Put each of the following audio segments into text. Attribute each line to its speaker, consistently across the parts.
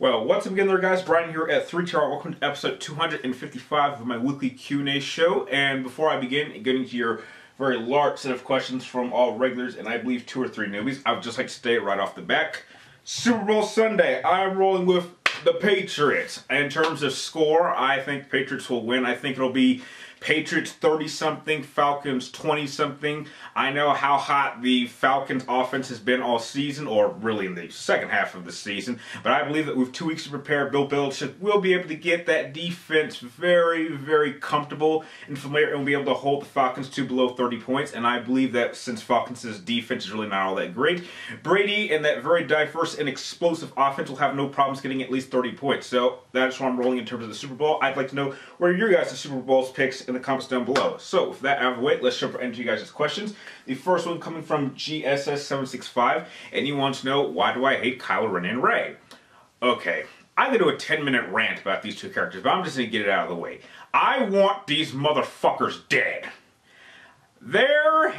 Speaker 1: Well, what's up again there, guys? Brian here at 3TR. Welcome to episode 255 of my weekly Q&A show. And before I begin getting to your very large set of questions from all regulars and I believe 2 or 3 newbies, I would just like to state right off the back, Super Bowl Sunday, I'm rolling with the Patriots. In terms of score, I think Patriots will win. I think it'll be Patriots 30-something, Falcons 20-something. I know how hot the Falcons offense has been all season, or really in the second half of the season, but I believe that with 2 weeks to prepare, Bill Belichick will be able to get that defense very, very comfortable and familiar and will be able to hold the Falcons to below 30 points, and I believe that since Falcons' defense is really not all that great, Brady and that very diverse and explosive offense will have no problems getting at least 30 points. So that's where I'm rolling in terms of the Super Bowl. I'd like to know where your guys' Super Bowl's picks in the comments down below. So with that out of the way, let's jump right into you guys' questions. The first one coming from GSS765, and he wants to know, why do I hate Kylo Ren and Rey? Okay, I could do a 10-minute rant about these two characters, but I'm just going to get it out of the way. I want these motherfuckers dead. There's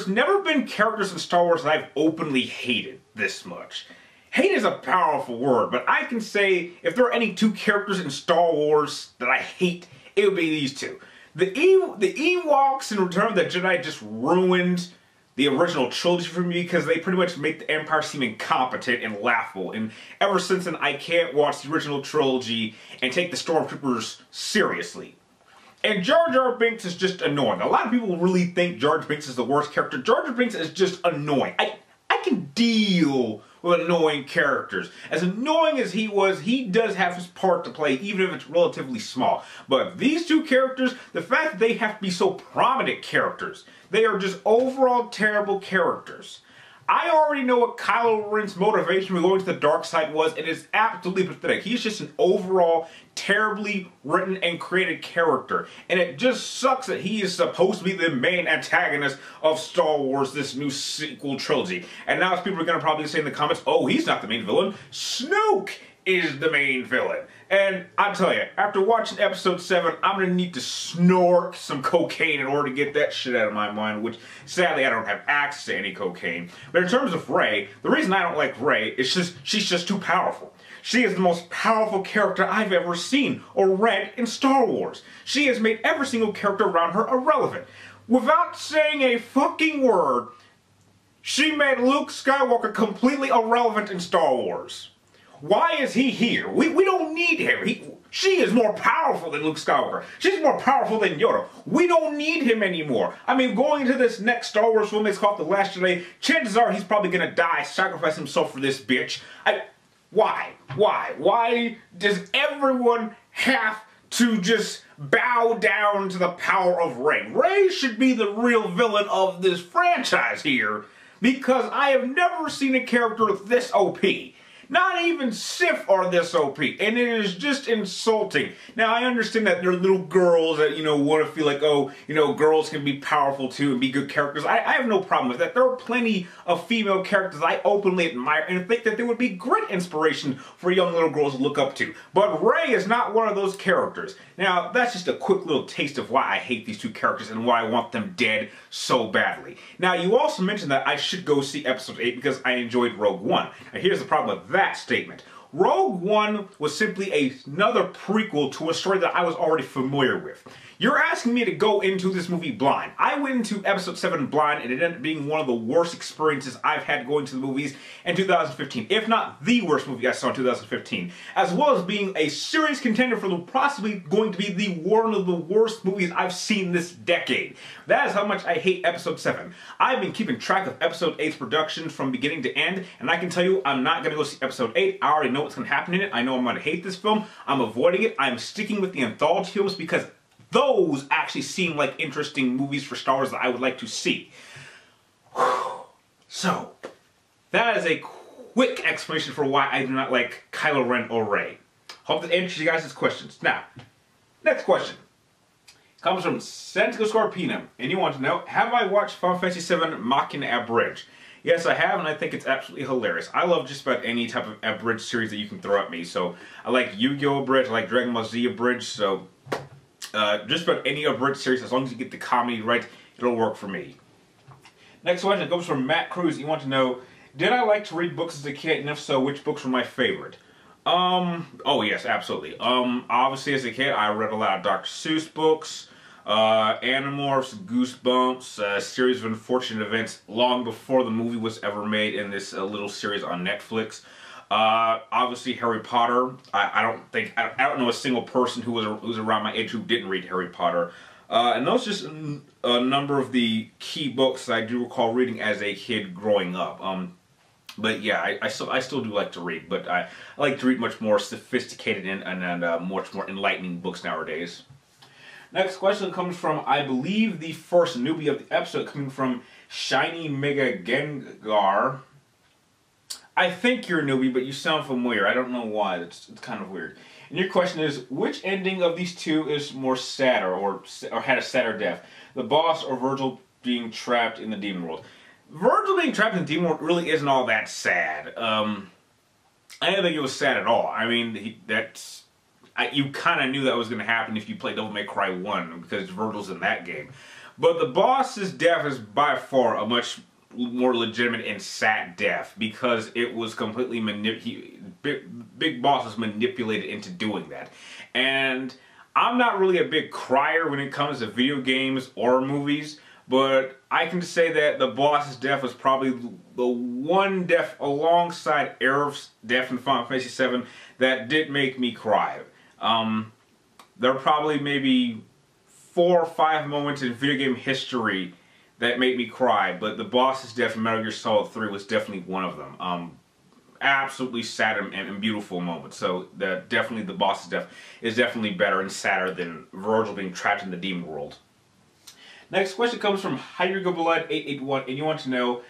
Speaker 1: never been characters in Star Wars that I've openly hated this much. Hate is a powerful word, but I can say if there are any 2 characters in Star Wars that I hate, it would be these 2. The Ewoks in Return of the Jedi just ruined the original trilogy for me because they pretty much make the Empire seem incompetent and laughable. And ever since then, I can't watch the original trilogy and take the Stormtroopers seriously. And Jar Jar Binks is just annoying. A lot of people really think Jar Jar Binks is the worst character. Jar Jar Binks is just annoying. I can deal with annoying characters. As annoying as he was, he does have his part to play, even if it's relatively small. But these 2 characters, the fact that they have to be so prominent characters, they are just overall terrible characters. I already know what Kylo Ren's motivation for going to the dark side was, and it is absolutely pathetic. He's just an overall terribly written and created character. And it just sucks that he is supposed to be the main antagonist of Star Wars, this new sequel trilogy. And now as people are going to probably say in the comments, oh, he's not the main villain. Snoke is the main villain. And I'll tell you, after watching episode 7, I'm going to need to snort some cocaine in order to get that shit out of my mind, which sadly I don't have access to any cocaine. But in terms of Rey, the reason I don't like Rey is she's just too powerful. She is the most powerful character I've ever seen or read in Star Wars. She has made every single character around her irrelevant. Without saying a fucking word, she made Luke Skywalker completely irrelevant in Star Wars. Why is he here? We don't need him. She is more powerful than Luke Skywalker. She's more powerful than Yoda. We don't need him anymore. I mean, going into this next Star Wars film that's called The Last Jedi, chances are he's probably going to die, sacrifice himself for this bitch. Why? Why? Why does everyone have to just bow down to the power of Rey? Rey should be the real villain of this franchise here, because I have never seen a character this OP. Not even Sith are this OP, and it is just insulting. Now, I understand that there are little girls that, want to feel like, oh, girls can be powerful too and be good characters. I have no problem with that. There are plenty of female characters I openly admire and think that they would be great inspiration for young little girls to look up to. But Rey is not one of those characters. Now, that's just a quick little taste of why I hate these 2 characters and why I want them dead so badly. Now, you also mentioned that I should go see episode 8 because I enjoyed Rogue One. Now, here's the problem with that statement. Rogue One was simply another prequel to a story that I was already familiar with. You're asking me to go into this movie blind. I went into episode 7 blind, and it ended up being one of the worst experiences I've had going to the movies in 2015, if not the worst movie I saw in 2015, as well as being a serious contender for possibly going to be one of the worst movies I've seen this decade. That is how much I hate episode 7. I've been keeping track of episode 8's production from beginning to end, and I can tell you I'm not going to go see episode 8. I already know what's going to happen in it. I know I'm going to hate this film. I'm avoiding it. I'm sticking with the anthology films because those actually seem like interesting movies for Star Wars that I would like to see. So, that is a quick explanation for why I do not like Kylo Ren or Rey. Hope that answers you guys' questions. Now, next question comes from Santiago Scorpino, and you want to know, have I watched Final Fantasy VII Machina Abridged? Yes, I have, and I think it's absolutely hilarious. I love just about any type of abridged series that you can throw at me. So, I like Yu-Gi-Oh! Abridged, I like Dragon Ball Z Abridged, so just about any abridged series, as long as you get the comedy right, it'll work for me. Next question comes from Matt Cruse. You want to know, Did I like to read books as a kid, and if so, which books were my favorite? Oh yes, absolutely. Obviously as a kid, I read a lot of Dr. Seuss books, Animorphs, Goosebumps, a series of unfortunate events long before the movie was ever made in this little series on Netflix. Obviously Harry Potter. I don't know a single person who was around my age who didn't read Harry Potter. And those are just a number of the key books that I do recall reading as a kid growing up. But yeah, I still do like to read, but I like to read much more sophisticated and much more enlightening books nowadays. Next question comes from, I believe, the first newbie of the episode, coming from Shiny Megagen. I think you're a newbie, but you sound familiar. I don't know why. It's kind of weird. And your question is, which ending of these two is more sadder, or had a sadder death? The boss or Virgil being trapped in the demon world? Virgil being trapped in the demon world really isn't all that sad. I didn't think it was sad at all. I mean, you kind of knew that was going to happen if you played Devil May Cry 1, because Virgil's in that game. But the boss's death is by far a much more legitimate and sad death, because it was completely Big Boss was manipulated into doing that. And I'm not really a big crier when it comes to video games or movies, but I can say that the boss's death was probably the one death alongside Aerith's death in Final Fantasy VII that did make me cry. There are probably maybe 4 or 5 moments in video game history that made me cry, but the boss's death in Metal Gear Solid 3 was definitely one of them. Absolutely sad and beautiful moment. So definitely the boss's death is definitely better and sadder than Virgil being trapped in the demon world. Next question comes from HydroGoBlood881, and you want to know,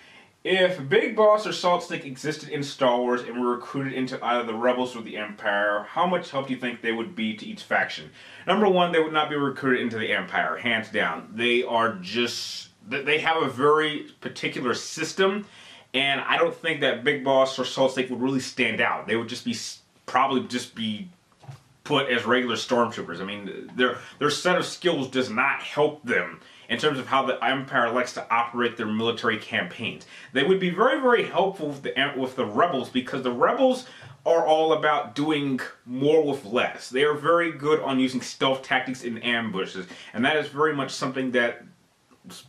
Speaker 1: if Big Boss or Solid Snake existed in Star Wars and were recruited into either the Rebels or the Empire, how much help do you think they would be to each faction? Number one, they would not be recruited into the Empire, hands down. They have a very particular system, and I don't think that Big Boss or Solid Snake would really stand out. They would probably just be put as regular stormtroopers. I mean, their set of skills does not help them in terms of how the Empire likes to operate their military campaigns. They would be very, very helpful with the Rebels, because the Rebels are all about doing more with less. They are very good on using stealth tactics in ambushes, and that is very much something that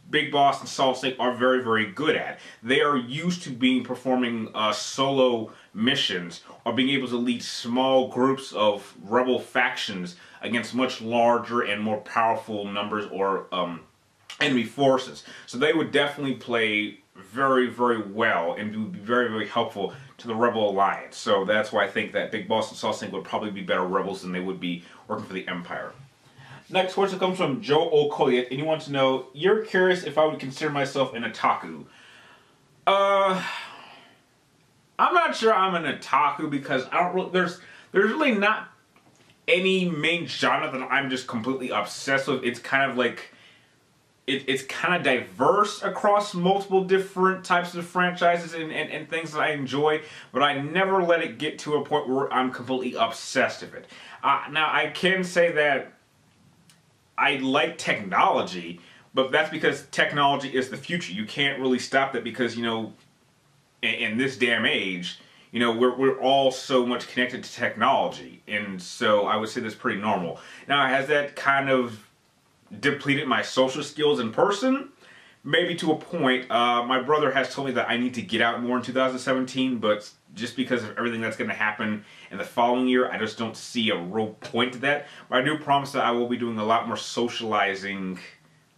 Speaker 1: Big Boss and Solid Snake are very, very good at. They are used to performing solo missions, or being able to lead small groups of rebel factions against much larger and more powerful numbers or enemy forces. So they would definitely play very, very well and would be very, very helpful to the Rebel Alliance. So that's why I think that Big Boss and Solid Snake would probably be better rebels than they would be working for the Empire. Next question comes from Joe Okoye, and you want to know, you're curious if I would consider myself an otaku. I'm not sure I'm an otaku, because there's really not any main genre that I'm just completely obsessed with. It's kind of like, it's kind of diverse across multiple different types of franchises and things that I enjoy, but I never let it get to a point where I'm completely obsessed with it. Now, I can say that I like technology, but that's because technology is the future. You can't really stop that, because, you know, in this damn age, you know, we're all so much connected to technology, and so I would say that's pretty normal. Now, has that kind of depleted my social skills in person? Maybe to a point. My brother has told me that I need to get out more in 2017, but just because of everything that's going to happen in the following year, I just don't see a real point to that. But I do promise that I will be doing a lot more socializing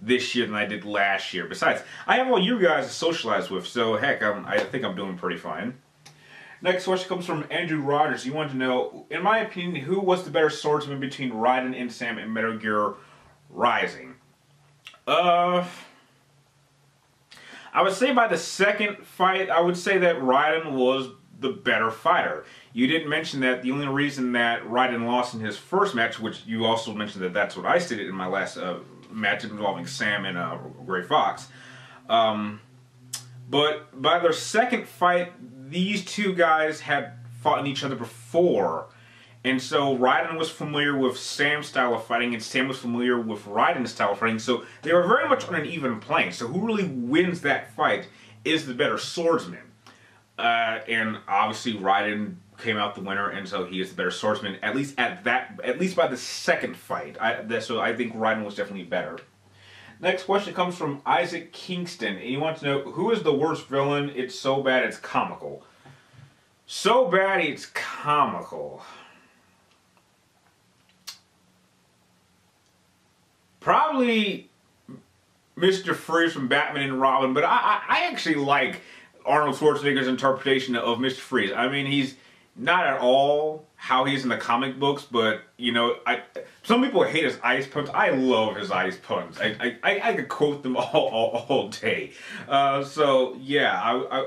Speaker 1: this year than I did last year. Besides, I have all you guys to socialize with, so heck, I think I'm doing pretty fine. Next question comes from Andrew Rogers. You want to know, in my opinion, who was the better swordsman between Raiden and Sam in Metal Gear Rising? I would say by the second fight, I would say that Raiden was the better fighter. You didn't mention that the only reason that Raiden lost in his first match, which you also mentioned that that's what I stated in my last match involving Sam and Gray Fox. But by their second fight, these two guys had fought each other before. And so Raiden was familiar with Sam's style of fighting, and Sam was familiar with Raiden's style of fighting. So they were very much on an even plane. So who really wins that fight is the better swordsman. And obviously Raiden came out the winner, and so he is the better swordsman. At least by the second fight. So I think Raiden was definitely better. Next question comes from Isaac Kingston, and he wants to know, who is the worst villain? It's so bad it's comical. So bad it's comical. Probably Mr. Freeze from Batman and Robin, but I actually like Arnold Schwarzenegger's interpretation of Mr. Freeze. I mean, he's not at all how he's in the comic books, but, you know, some people hate his ice puns. I love his ice puns. I could quote them all day. So, yeah,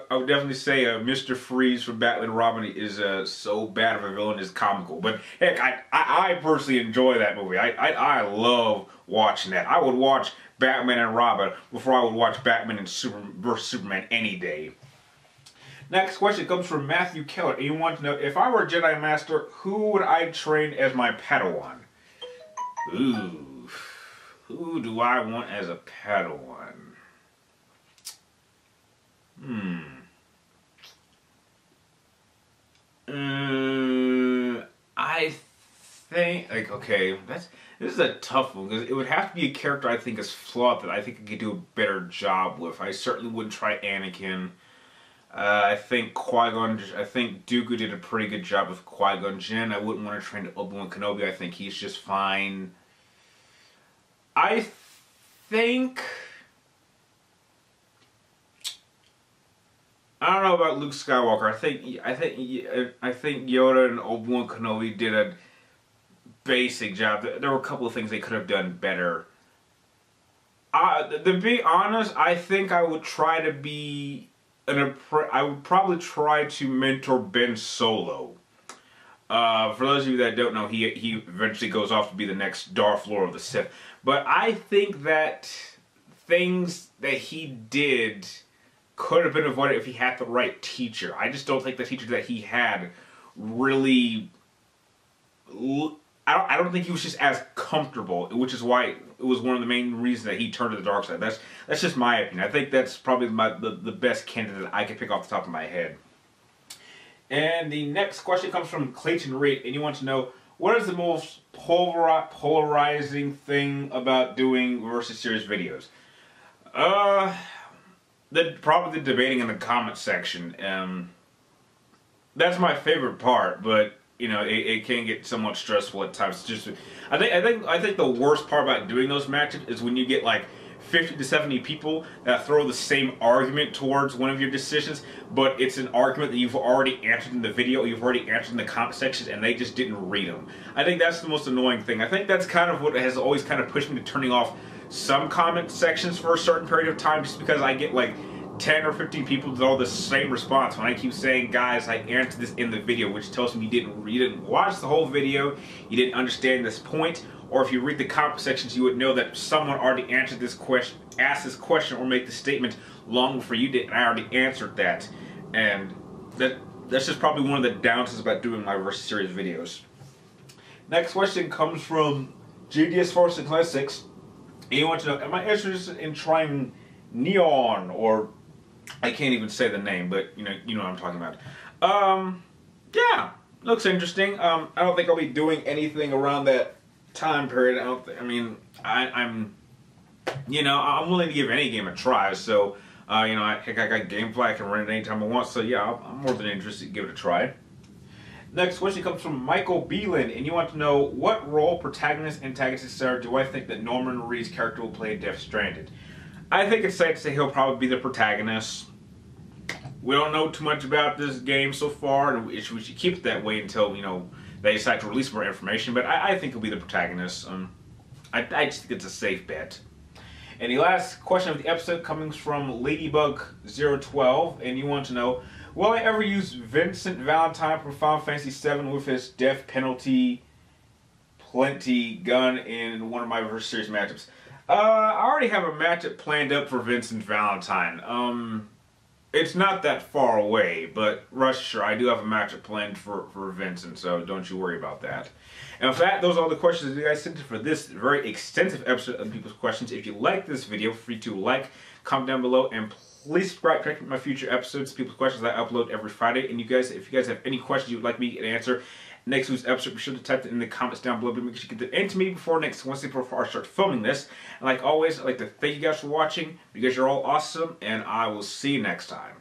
Speaker 1: I would definitely say Mr. Freeze from Batman and Robin is so bad of a villain is comical. But, heck, I personally enjoy that movie. I love watching that. I would watch Batman and Robin before I would watch Batman and Superman any day. Next question comes from Matthew Keller. And he wants to know, if I were a Jedi Master, who would I train as my Padawan? Ooh. Who do I want as a Padawan? I think, like, okay, this is a tough one, because it would have to be a character I think is flawed that I think I could do a better job with. I certainly wouldn't try Anakin. I think Qui-Gon, I think Dooku did a pretty good job with Qui-Gon Jinn. I wouldn't want to train Obi-Wan Kenobi. I think he's just fine. I think I don't know about Luke Skywalker. I think Yoda and Obi-Wan Kenobi did a basic job. There were a couple of things they could have done better. To be honest, I think I would try to be I would probably try to mentor Ben Solo. For those of you that don't know, he eventually goes off to be the next Darth Lord of the Sith. But I think that things that he did could have been avoided if he had the right teacher. I just don't think the teacher that he had really... I don't think he was just as comfortable, which is why it was one of the main reasons that he turned to the dark side. That's just my opinion. I think that's probably the best candidate I could pick off the top of my head. And the next question comes from Clayton Rape, and he wants to know, what is the most polarizing thing about doing versus series videos? Probably the debating in the comment section. That's my favorite part, but you know, it can get somewhat stressful at times. Just, I think the worst part about doing those matches is when you get like 50 to 70 people that throw the same argument towards one of your decisions, but it's an argument that you've already answered in the video, you've already answered in the comment sections, and they just didn't read them. I think that's the most annoying thing. I think that's kind of what has always kind of pushed me to turning off some comment sections for a certain period of time, just because I get like 10 or 15 people with all the same response when I keep saying, guys, I answered this in the video, which tells me you didn't watch the whole video, you didn't understand this point, or if you read the comment sections, you would know that someone already answered this question, asked this question, or made the statement long before you did, and I already answered that. And that's just probably one of the downsides about doing my versus series videos. Next question comes from JDS Force Class 6. And he wants to know, am I interested in trying Neon, or I can't even say the name, but you know what I'm talking about. Yeah, looks interesting. I don't think I'll be doing anything around that time period. I'm willing to give any game a try. So, I got gameplay, I can run it anytime I want. So yeah, I'm more than interested to give it a try. Next question comes from Michael Beelan, and you want to know, what role, protagonist, antagonist, etc. do I think that Norman Reedus' character will play in Death Stranded? I think it's safe to say he'll probably be the protagonist. We don't know too much about this game so far, and we should keep it that way until, they decide to release more information, but I think he'll be the protagonist. I just think it's a safe bet. And the last question of the episode comes from Ladybug012, and you want to know, will I ever use Vincent Valentine from Final Fantasy VII with his death penalty plenty gun in one of my versus series matchups? I already have a matchup planned up for Vincent Valentine. It's not that far away, but rest assured, I do have a matchup planned for Vincent, so don't you worry about that. And with that, those are all the questions that you guys sent in for this very extensive episode of People's Questions. If you like this video, feel free to like, comment down below, and please subscribe to my future episodes, People's Questions, that I upload every Friday. And you guys, if you guys have any questions you would like me to answer next week's episode, be sure to type it in the comments down below. But make sure you get that into me before next Wednesday, before I start filming this. And like always, I'd like to thank you guys for watching. You guys are all awesome, and I will see you next time.